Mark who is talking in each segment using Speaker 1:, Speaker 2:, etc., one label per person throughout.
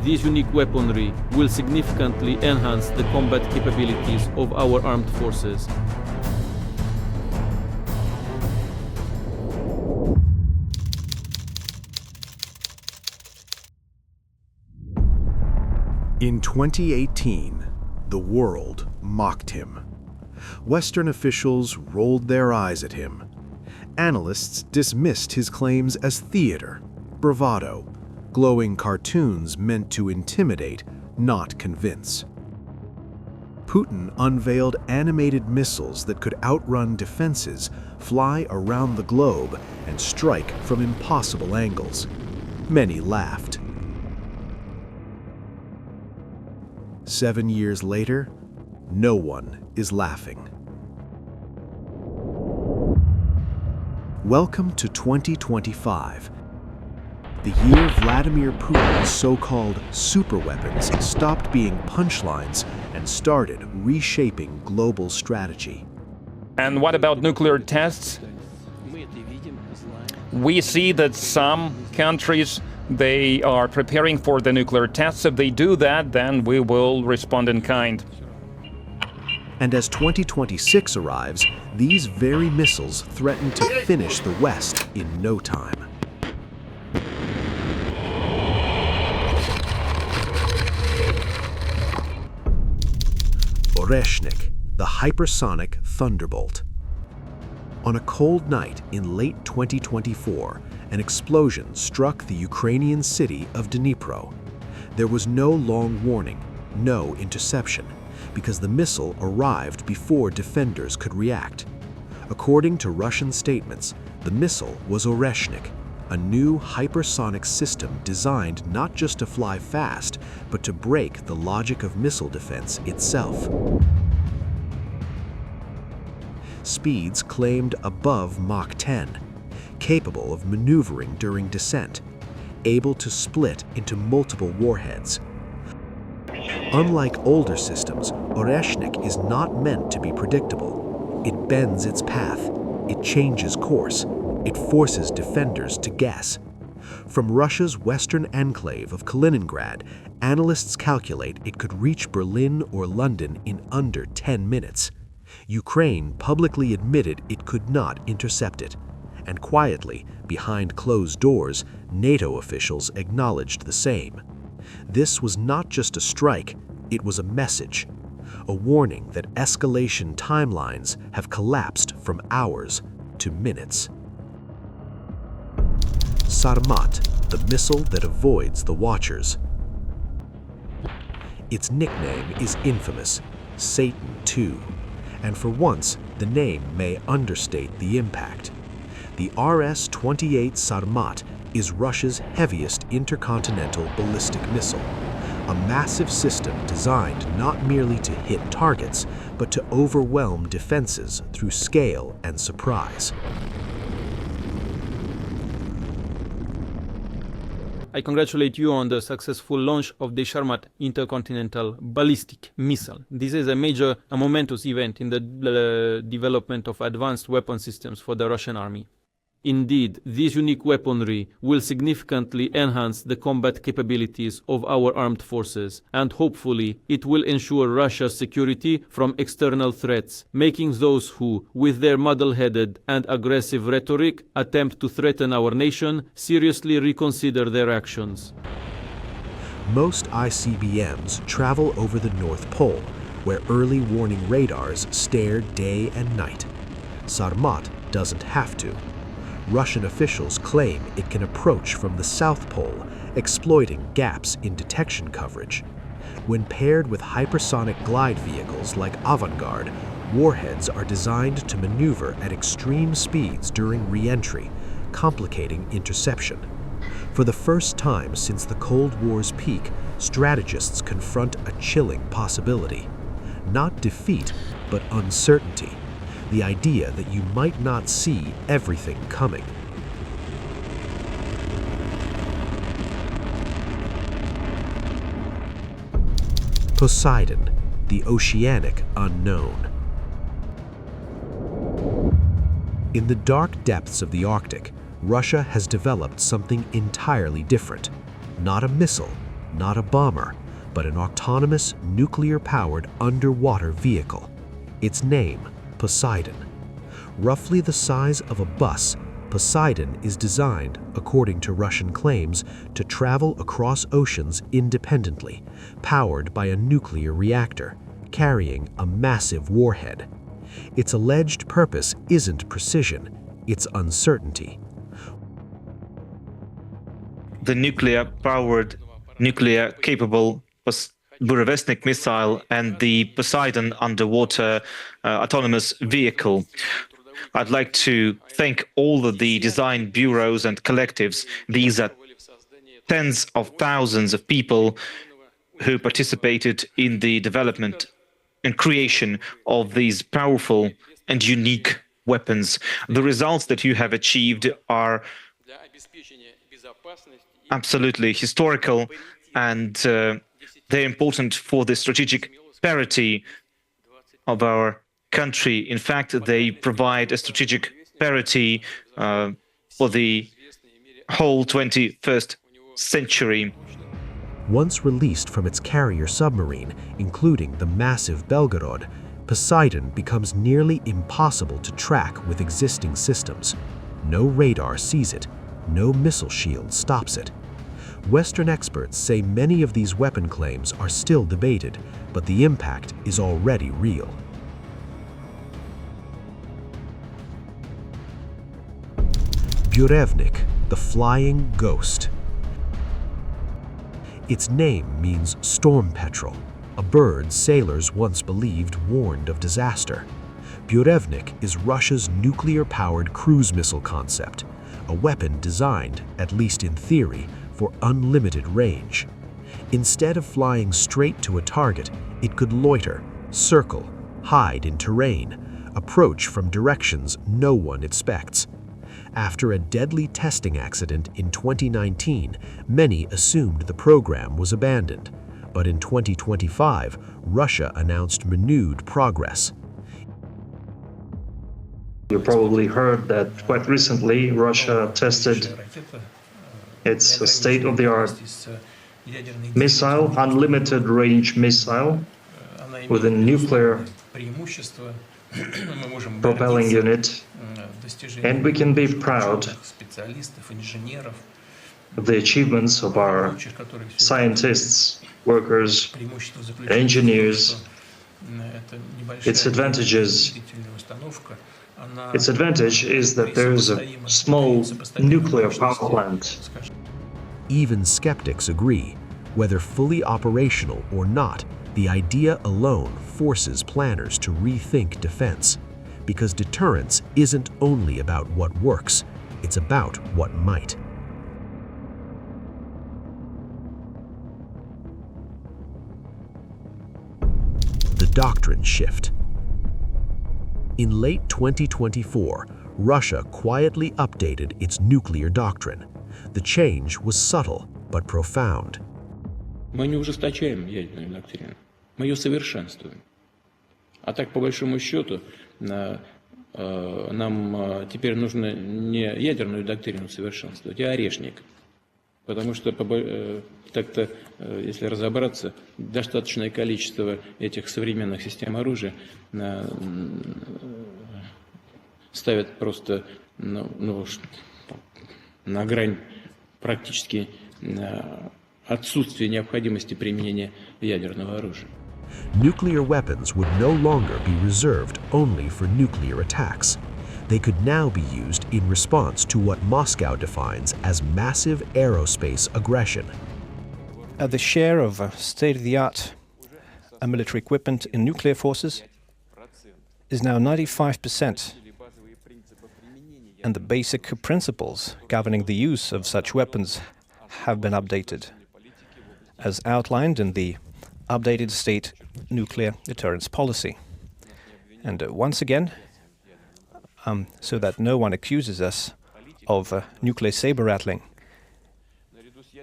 Speaker 1: this unique weaponry will significantly enhance the combat capabilities of our armed forces.
Speaker 2: In 2018, the world mocked him. Western officials rolled their eyes at him. Analysts dismissed his claims as theater, bravado, glowing cartoons meant to intimidate, not convince. Putin unveiled animated missiles that could outrun defenses, fly around the globe, and strike from impossible angles. Many laughed. 7 years later, no one is laughing. Welcome to 2025, the year Vladimir Putin's so-called superweapons stopped being punchlines and started reshaping global strategy.
Speaker 3: And what about nuclear tests? We see that some countries, they are preparing for the nuclear tests. If they do that, then we will respond in kind.
Speaker 2: And as 2026 arrives, these very missiles threaten to finish the West in no time. Oreshnik, the hypersonic thunderbolt. On a cold night in late 2024, an explosion struck the Ukrainian city of Dnipro. There was no long warning, no interception, because the missile arrived before defenders could react. According to Russian statements, the missile was Oreshnik, a new hypersonic system designed not just to fly fast, but to break the logic of missile defense itself. Speeds claimed above Mach 10, capable of maneuvering during descent, able to split into multiple warheads. Unlike older systems, Oreshnik is not meant to be predictable. It bends its path, it changes course, it forces defenders to guess. From Russia's western enclave of Kaliningrad, analysts calculate it could reach Berlin or London in under 10 minutes. Ukraine publicly admitted it could not intercept it, and quietly, behind closed doors, NATO officials acknowledged the same. This was not just a strike, it was a message, a warning that escalation timelines have collapsed from hours to minutes. Sarmat, the missile that avoids the watchers. Its nickname is infamous, Satan II, and for once, the name may understate the impact. The RS-28 Sarmat is Russia's heaviest intercontinental ballistic missile, a massive system designed not merely to hit targets, but to overwhelm defenses through scale and surprise.
Speaker 1: I congratulate you on the successful launch of the Sarmat intercontinental ballistic missile. This is a major, momentous event in the development of advanced weapon systems for the Russian army. Indeed, this unique weaponry will significantly enhance the combat capabilities of our armed forces, and hopefully it will ensure Russia's security from external threats, making those who, with their muddle-headed and aggressive rhetoric, attempt to threaten our nation, seriously reconsider their actions.
Speaker 2: Most ICBMs travel over the North Pole, where early warning radars stare day and night. Sarmat doesn't have to. Russian officials claim it can approach from the South Pole, exploiting gaps in detection coverage. When paired with hypersonic glide vehicles like Avangard, warheads are designed to maneuver at extreme speeds during re-entry, complicating interception. For the first time since the Cold War's peak, strategists confront a chilling possibility. Not defeat, but uncertainty. The idea that you might not see everything coming. Poseidon, the oceanic unknown. In the dark depths of the Arctic, Russia has developed something entirely different. Not a missile, not a bomber, but an autonomous, nuclear-powered underwater vehicle. Its name, Poseidon. Roughly the size of a bus, Poseidon is designed, according to Russian claims, to travel across oceans independently, powered by a nuclear reactor, carrying a massive warhead. Its alleged purpose isn't precision, it's uncertainty.
Speaker 4: The nuclear-powered, nuclear-capable Burevestnik missile and the Poseidon underwater autonomous vehicle. I'd like to thank all of the design bureaus and collectives. These are tens of thousands of people who participated in the development and creation of these powerful and unique weapons. The results that you have achieved are absolutely historical, and they're important for the strategic parity of our country. In fact, they provide a strategic parity for the whole 21st century.
Speaker 2: Once released from its carrier submarine, including the massive Belgorod, Poseidon becomes nearly impossible to track with existing systems. No radar sees it, no missile shield stops it. Western experts say many of these weapon claims are still debated, but the impact is already real. Burevestnik, the flying ghost. Its name means storm petrel, a bird sailors once believed warned of disaster. Burevestnik is Russia's nuclear-powered cruise missile concept, a weapon designed, at least in theory, for unlimited range. Instead of flying straight to a target, it could loiter, circle, hide in terrain, approach from directions no one expects. After a deadly testing accident in 2019, many assumed the program was abandoned. But in 2025, Russia announced renewed progress.
Speaker 5: You probably heard that quite recently Russia tested its state-of-the-art missile, unlimited range missile with a nuclear propelling unit, and we can be proud of the achievements of our scientists, workers, engineers. Its advantage is that there is a small nuclear power plant.
Speaker 2: Even skeptics agree, whether fully operational or not, the idea alone forces planners to rethink defense, because deterrence isn't only about what works, it's about what might. The doctrine shift. In late 2024, Russia quietly updated its nuclear doctrine. The change was subtle but profound.
Speaker 6: Мы не ужесточаем ядерную доктрину, мы ее совершенствуем. А так, по большому счету, нам теперь нужно не ядерную доктрину совершенствовать, а Орешник. Потому что, так-то, если разобраться, достаточное количество этих современных систем оружия ставят просто на грань практически отсутствия необходимости применения ядерного оружия.
Speaker 2: Nuclear weapons would no longer be reserved only for nuclear attacks. They could now be used in response to what Moscow defines as massive aerospace aggression.
Speaker 7: The share of state-of-the-art military equipment in nuclear forces is now 95%, and the basic principles governing the use of such weapons have been updated, as outlined in the updated state nuclear deterrence policy. And once again, so that no one accuses us of nuclear saber-rattling,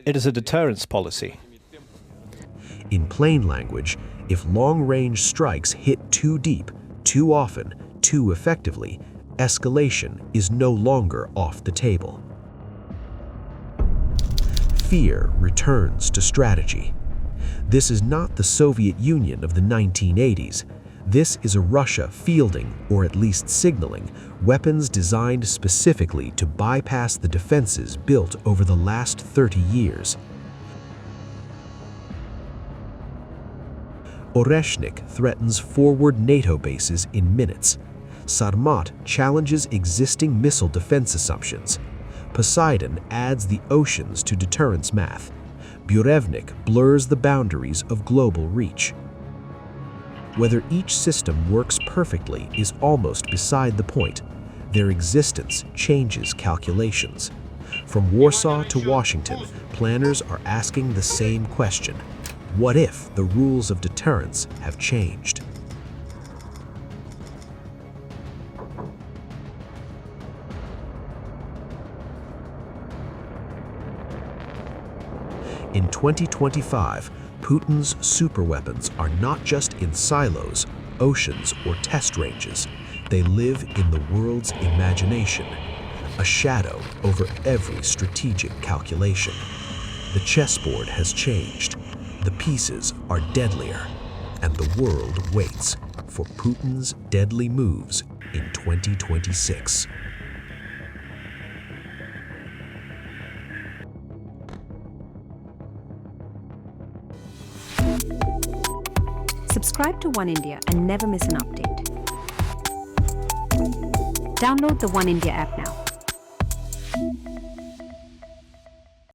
Speaker 7: it is a deterrence policy.
Speaker 2: In plain language, if long-range strikes hit too deep, too often, too effectively, escalation is no longer off the table. fear returns to strategy. This is not the Soviet Union of the 1980s. This is a Russia fielding, or at least signaling, weapons designed specifically to bypass the defenses built over the last 30 years. Oreshnik threatens forward NATO bases in minutes. Sarmat challenges existing missile defense assumptions. Poseidon adds the oceans to deterrence math. Burevestnik blurs the boundaries of global reach. Whether each system works perfectly is almost beside the point. Their existence changes calculations. From Warsaw to Washington, planners are asking the same question. What if the rules of deterrence have changed? In 2025, Putin's superweapons are not just in silos, oceans, or test ranges. They live in the world's imagination, a shadow over every strategic calculation. The chessboard has changed. The pieces are deadlier, and the world waits for Putin's deadly moves in 2026.
Speaker 8: Subscribe to One India and never miss an update. Download the One India app now.